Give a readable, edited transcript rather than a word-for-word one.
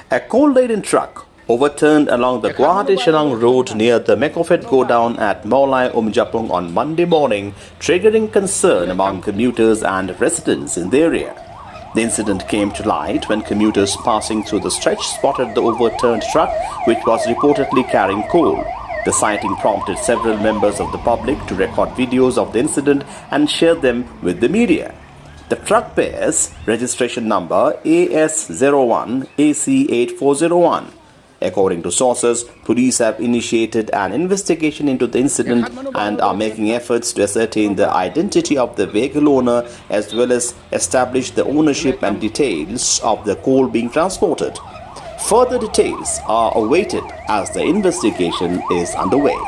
A coal-laden truck overturned along the Guwahati-Shillong road near the MeCOFED Godown at Mawlai Umjapung on Monday morning, triggering concern among commuters and residents in the area. The incident came to light when commuters passing through the stretch spotted the overturned truck, which was reportedly carrying coal. The sighting prompted several members of the public to record videos of the incident and share them with the media. The truck bears registration number AS01AC8401. According to sources, police have initiated an investigation into the incident and are making efforts to ascertain the identity of the vehicle owner as well as establish the ownership and details of the coal being transported. Further details are awaited as the investigation is underway.